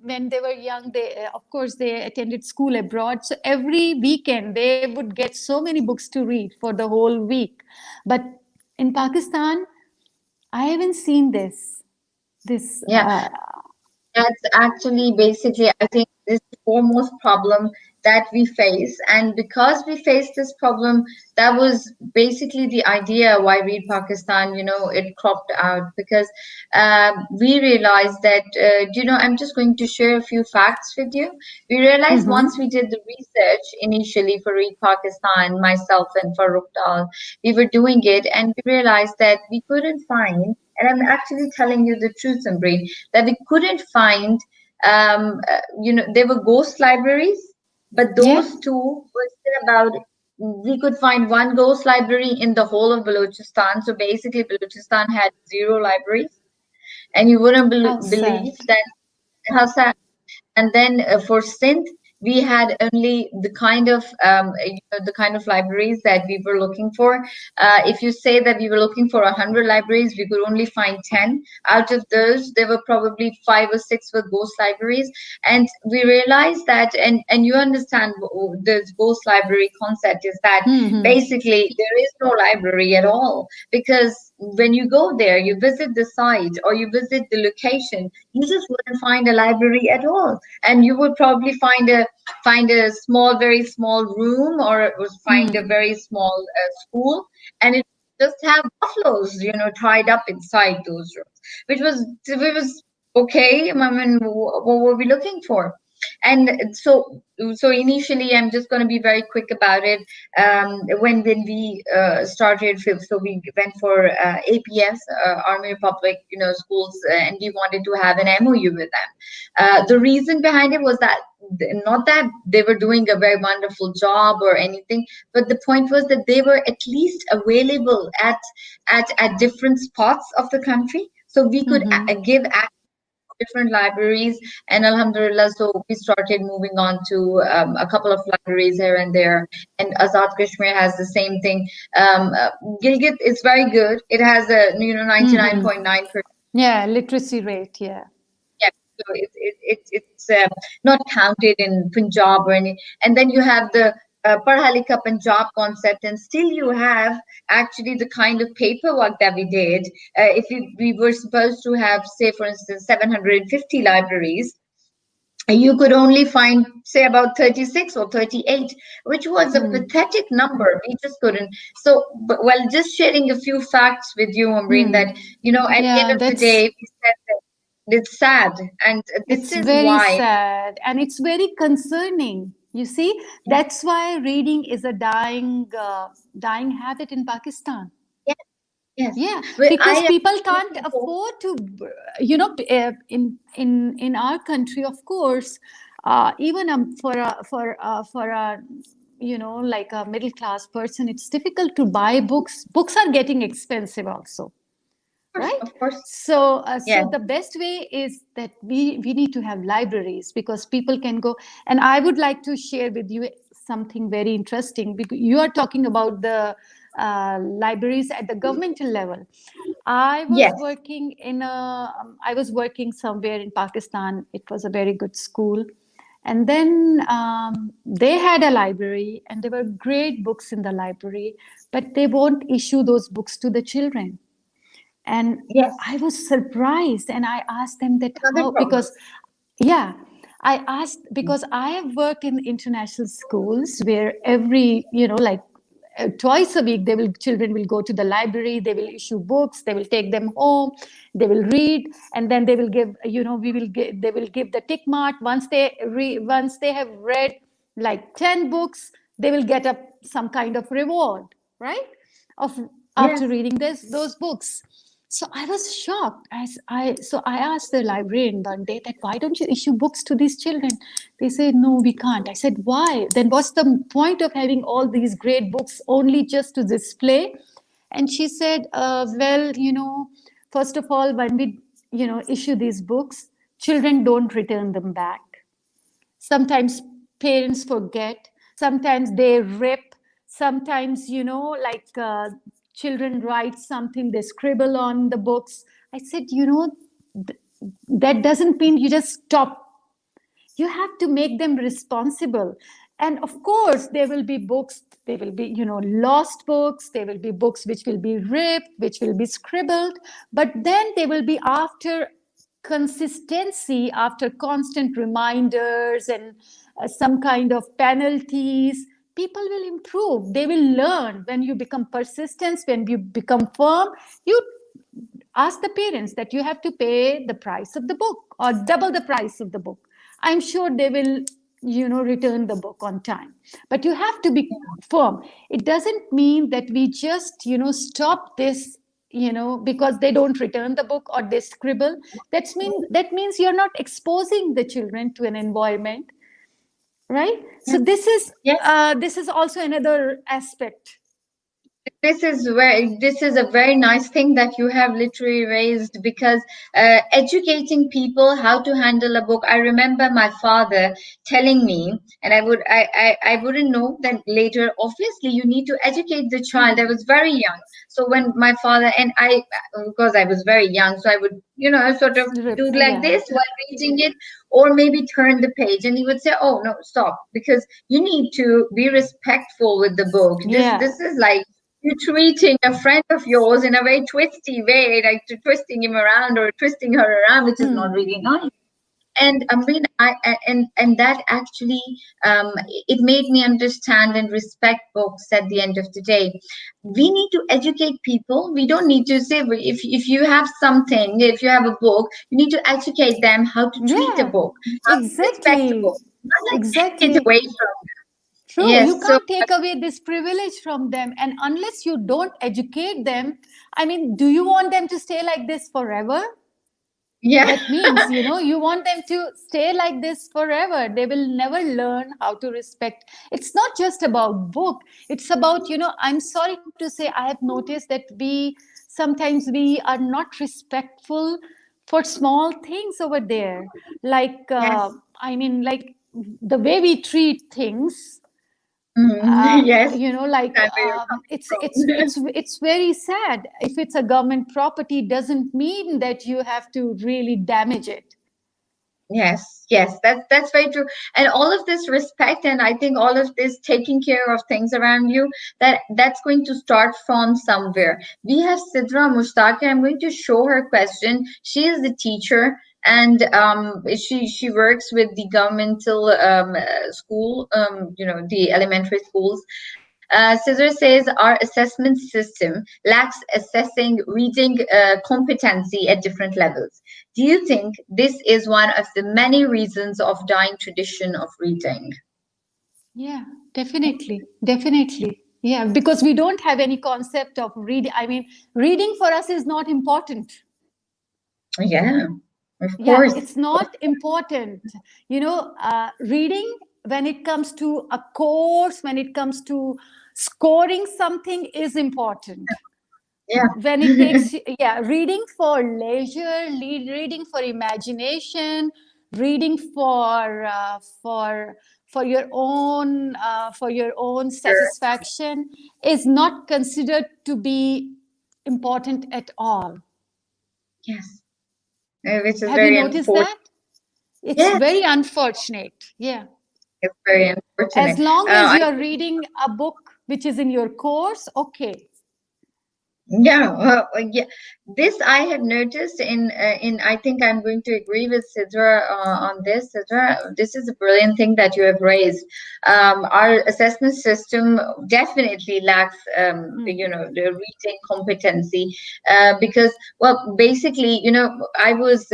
when they were young, they of course they attended school abroad. So every weekend they would get so many books to read for the whole week. But in Pakistan, I haven't seen this. This Yeah. That's actually basically, I think, this foremost problem that we face. And because we face this problem, that was basically the idea why Read Pakistan, it cropped out. Because we realized that, I'm just going to share a few facts with you. We realized once we did the research initially for Read Pakistan, myself and Farooq Dal, we were doing it, and we realized that we couldn't find, and I'm actually telling you the truth, Ambreen, that we couldn't find, there were ghost libraries, but yeah. those two were still about. We could find one ghost library in the whole of Balochistan. So basically, Balochistan had zero libraries, and you wouldn't How believe sad. that how sad. And then for Sindh, we had only the kind of libraries that we were looking for. If you say that we were looking for 100 libraries, we could only find 10. Out of those, there were probably 5 or 6 were ghost libraries. And we realized that, and you understand the ghost library concept is that Mm-hmm. basically there is no library at all, because when you go there, you visit the site or you visit the location, you just wouldn't find a library at all, and you would probably find a small, very small room, or was find a very small school, and it just have buffaloes, tied up inside those rooms, which was okay. I mean, what were we looking for? And so initially, I'm just going to be very quick about it. When we started, so we went for APS, Army Republic, schools, and we wanted to have an MOU with them. The reason behind it was that, not that they were doing a very wonderful job or anything, but the point was that they were at least available at different spots of the country, so we could Mm-hmm. give different libraries. And alhamdulillah, so we started moving on to a couple of libraries here and there. And Azad Kashmir has the same thing. Gilgit is very good. It has a 99.9%. Yeah, literacy rate. Yeah. Yeah, so it's not counted in Punjab or any. And then you have the Padha Likha Punjab concept, and still you have actually the kind of paperwork that we did. If we were supposed to have, say, for instance, 750 libraries, you could only find, say, about 36 or 38, which was a pathetic number. We just couldn't. So, but, well, just sharing a few facts with you, Amreen, Hmm. that, at the Yeah, end of the day, that's we said that it's sad. And this it's is very why. sad and it's very concerning. You see, Yeah, that's why reading is a dying habit in Pakistan. yeah, yes. Yeah, Well, because I people can't actually hope. afford to, in our country, of course, even for a like a middle class person, it's difficult to buy books. Books are getting expensive also. course, right? of course. So Yes, the best way is that we need to have libraries, because people can go. And I would like to share with you something very interesting, because you are talking about the libraries at the governmental level. yes, I was working somewhere in Pakistan. It was a very good school. And then they had a library, and there were great books in the library, but they won't issue those books to the children. And yes. I was surprised, and I asked them that Another how, problem. because yeah, I asked, because I have worked in international schools where every, like, twice a week, children will go to the library, they will issue books, they will take them home, they will read, and then they will give, they will give the tick mark. Once they have read like 10 books, they will get some kind of reward, right? Of After Yes. reading those books. So I was shocked. So I asked the librarian one day that, why don't you issue books to these children? They said, no, we can't. I said, why? Then what's the point of having all these great books only just to display? And she said, well, first of all, when we, issue these books, children don't return them back. Sometimes parents forget, sometimes they rip, sometimes, children write something, they scribble on the books. I said, th- that doesn't mean you just stop. You have to make them responsible. And of course there will be books, there will be, lost books, there will be books which will be ripped, which will be scribbled, but then they will be, after consistency, after constant reminders and some kind of penalties, people will improve, they will learn. When you become persistent, when you become firm, you ask the parents that you have to pay the price of the book or double the price of the book. I'm sure they will, return the book on time. But you have to be firm. It doesn't mean that we just, stop this, because they don't return the book or they scribble. That means you're not exposing the children to an environment, right? So Yes. Yes. this is also another aspect. This is a very nice thing that you have literally raised, because educating people how to handle a book. I remember my father telling me, and I wouldn't know that later. Obviously, you need to educate the child. I was very young, so when my father and I, because I was very young, so I would, sort of do like Yeah. this while reading it, or maybe turn the page, and he would say, "Oh no, stop," because you need to be respectful with the book. Yeah. This is like you treating a friend of yours in a very twisty way, like twisting him around or twisting her around, which is not Hmm. really nice. And and that actually, it made me understand and respect books. At the end of the day, we need to educate people. We don't need to say, if you have something, if you have a book, you need to educate them how to treat a Yeah, book, how to respect a exactly. book, not like take it Exactly. away from them. True. You Yes, so can't take away this privilege from them. And unless you don't educate them, I mean, do you want them to stay like this forever? yeah. That means, you want them to stay like this forever. They will never learn how to respect. It's not just about book. It's about, I'm sorry to say, I have noticed that sometimes we are not respectful for small things over there. Like, Yes. like the way we treat things, Yes. like, Understand where you're coming from. it's very sad. If it's a government property, doesn't mean that you have to really damage it. Yes, yes, that's very true. And all of this respect, and I think all of this taking care of things around you, that's going to start from somewhere. We have Sidra Mushtaq. I'm going to show her question. She is a teacher, and she works with the governmental school, the elementary schools. Cesar says our assessment system lacks assessing reading competency at different levels. Do you think this is one of the many reasons of dying tradition of reading? Yeah, definitely. Definitely. Yeah, because we don't have any concept of reading. I mean, reading for us is not important. Yeah, of Yeah, course. it's not important. Reading, when it comes to a course, when it comes to scoring something, is important. Yeah. when it takes, yeah, reading for leisure, reading for imagination, reading for your own Sure. satisfaction is not considered to be important at all. Yes. Which is Have you very noticed unfortunate. that? It's Yes, very unfortunate. Yeah. it's very As unfortunate. long as I you are reading a book which is in your course, okay. Yeah, yeah. This I have noticed in. I think I'm going to agree with Sidra on this. Sidra, this is a brilliant thing that you have raised. Our assessment system definitely lacks, Hmm. the reading competency, because, well, basically, I was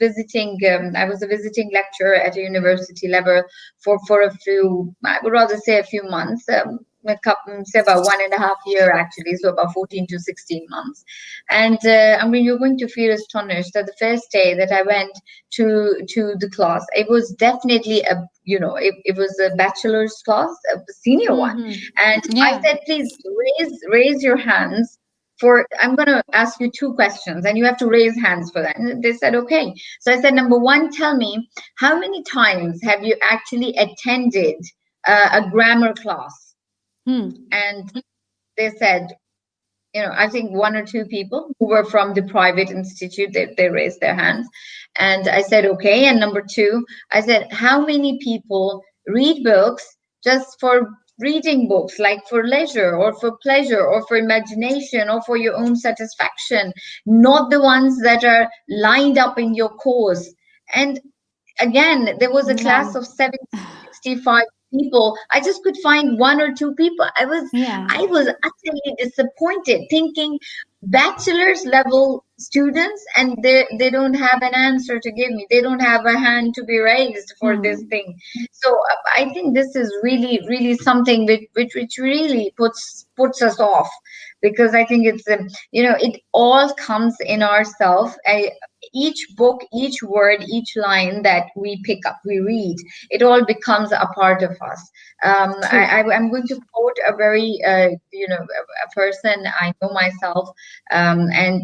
visiting, I was a visiting lecturer at a university level for a few, I would rather say a few months. A couple, say about 1.5 year actually, so about 14 to 16 months. And I mean, you're going to feel astonished that the first day that I went to the class, it was definitely it was a bachelor's class, a senior one. Hmm. And I Yeah. said, please raise your hands for, I'm going to ask you two questions and you have to raise hands for that. And they said, okay. So I said, number one, tell me, how many times have you actually attended a grammar class? Hmm. And they said, I think one or two people who were from the private institute, they raised their hands. And I said, okay. And number two, I said, how many people read books just for reading books, like for leisure or for pleasure or for imagination or for your own satisfaction, not the ones that are lined up in your course? And again, there was a class None. of 765 people. I just could find one or two people. i was Yeah. i was utterly disappointed, thinking bachelor's level students, and they don't have an answer to give me, they don't have a hand to be raised for this Hmm. thing. So I think this is really, really something which really puts us off, because I think it's it all comes in ourselves. Each book, each word, each line that we pick up, we read, it all becomes a part of us. True. I'm going to quote a very, a person I know myself, and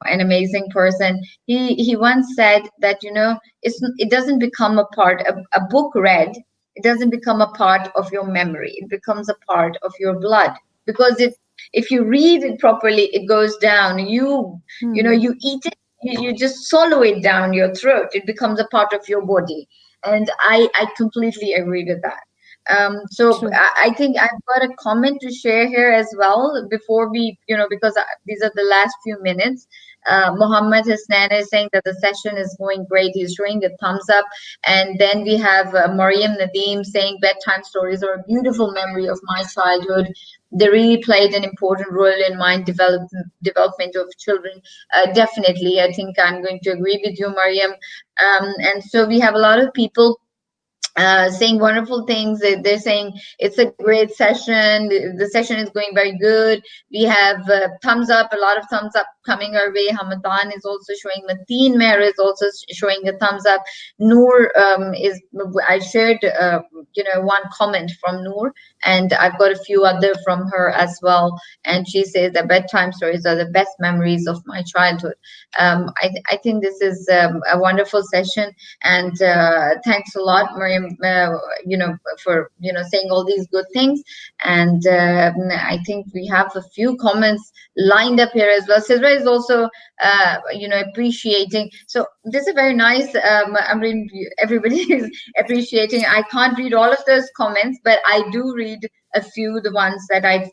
an amazing person. He once said that, it doesn't become a part, a book read, it doesn't become a part of your memory. It becomes a part of your blood, because if you read it properly, it goes down. You Hmm. eat it, you just swallow it down your throat. It becomes a part of your body. And I completely agree with that. So True. I think I've got a comment to share here as well before we, because these are the last few minutes. Mohammed Hasnan is saying that the session is going great. He's showing the thumbs up. And then we have Mariam Nadeem saying bedtime stories are a beautiful memory of my childhood. They really played an important role in my development of children. Definitely, I think I'm going to agree with you, Mariam. And so we have a lot of people saying wonderful things. They're saying it's a great session. The session is going very good. We have thumbs up, a lot of thumbs up coming our way. Hamadan is also showing. Mateen Mer is also showing a thumbs up. Noor I shared, one comment from Noor, and I've got a few other from her as well. And she says that bedtime stories are the best memories of my childhood. I think this is a wonderful session, and thanks a lot, Miriam, for saying all these good things. And I think we have a few comments lined up here as well. Sidra is also appreciating. So this is very nice. I mean, everybody is appreciating. I can't read all of those comments, but I do read a few, the ones that I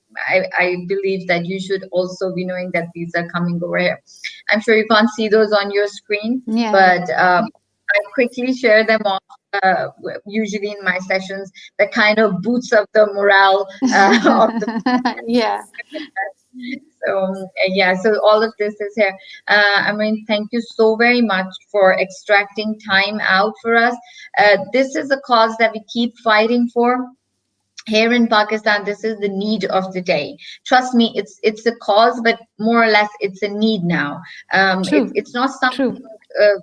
believe that you should also be knowing that these are coming over here. I'm sure you can't see those on your screen, Yeah. but I quickly share them off, usually in my sessions, that kind of boosts up the morale of the. Yeah. So yeah, so all of this is here. I mean, thank you so very much for extracting time out for us. This is a cause that we keep fighting for here in Pakistan. This is the need of the day. Trust me, it's a cause, but more or less it's a need now. True. It's not something True.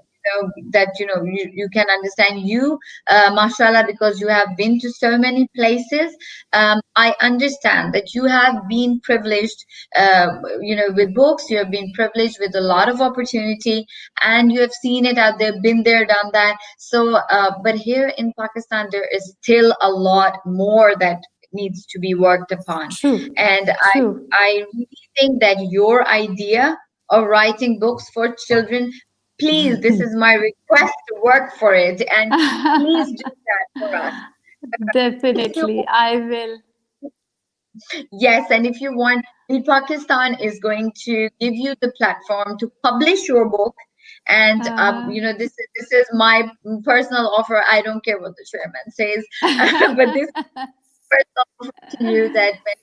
that you can understand you, mashallah, because you have been to so many places. I understand that you have been privileged, with books. You have been privileged with a lot of opportunity, and you have seen it out there, been there, done that. So but here in Pakistan there is still a lot more that needs to be worked upon. True, And true. I really think that your idea of writing books for children, please, this is my request, to work for it, and please do that for us. If you Definitely, I will. Yes, and if you want, the Pakistan is going to give you the platform to publish your book. And Uh-huh. this is my personal offer. I don't care what the chairman says, but this is personal offer to you, that when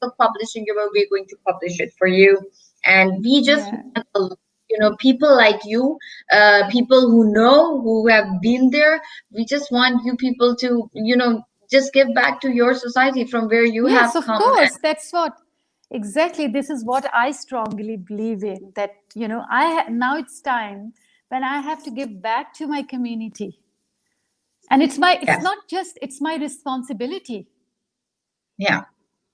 you're publishing your book, we're going to publish it for you. And we just Yeah. want, people like you, people who have been there. We just want you people to, just give back to your society from where you have Yes, of come. course. That's what exactly. This is what I strongly believe in. That now it's time when I have to give back to my community, and it's Yes. not just it's my responsibility. Yeah,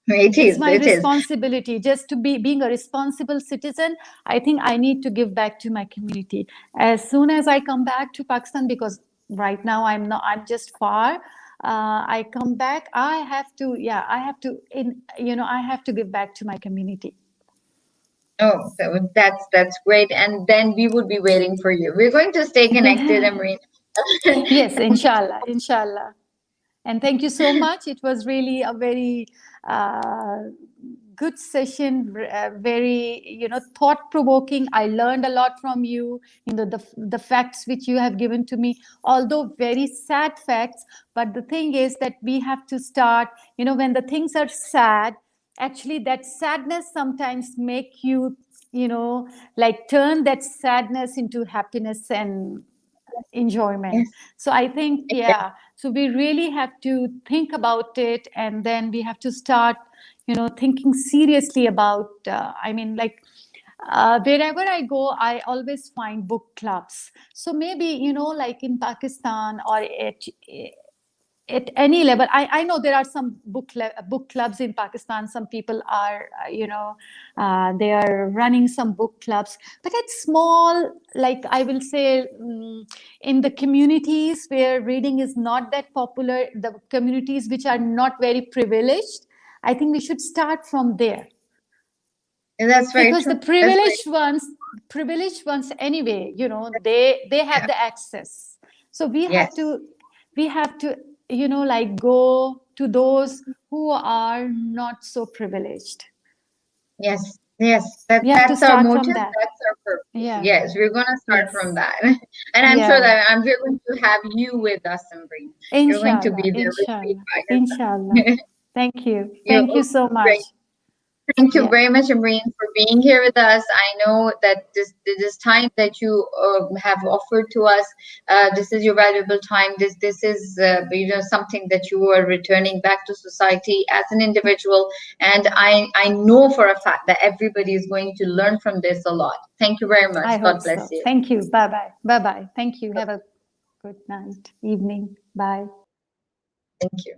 it It's is. my It is. responsibility just to be being a responsible citizen. I think I need to give back to my community as soon as I come back to Pakistan, because right now I'm just far. I come back, I have to, yeah, I have to I have to give back to my community. Oh, that's great. And then we would be waiting for you. We're going to stay connected, Amreen. Yes, inshallah, inshallah. And thank you so much. It was really a very good session, very thought provoking. I learned a lot from you. The facts which you have given to me, although very sad facts, but the thing is that we have to start. When the things are sad, actually that sadness sometimes make you like turn that sadness into happiness and enjoyment. Yes. So I think, yeah, so we really have to think about it, and then we have to start thinking seriously about like wherever I go, I always find book clubs. So maybe like in Pakistan or at any level, I know there are some book clubs in Pakistan. Some people are they are running some book clubs, but it's small, like I will say, in the communities where reading is not that popular, the communities which are not very privileged. I think we should start from there, And that's very because the true. That's very privileged ones anyway, they have Yeah. the access. So we have Yes. to we have to like go to those who are not so privileged. Yes. Yes. We have to That's our start from motive. that. That's our purpose. Yeah. Yes, we're gonna start from Yes. that. And I'm sure Yeah. that we're going to have you with us, Ambreen. You're going to Inshallah, be there with me inshallah, by inshallah. your side. Thank you, You're thank you so much. great. Thank you Yeah, very much, Amreen, for being here with us. I know that this time that you have offered to us, this is your valuable time. This is something that you are returning back to society as an individual, and I know for a fact that everybody is going to learn from this a lot. Thank you very much. I God hope bless so. you. Thank you. Bye bye. Bye bye. Thank you. Have a good night, evening. Bye. Thank you.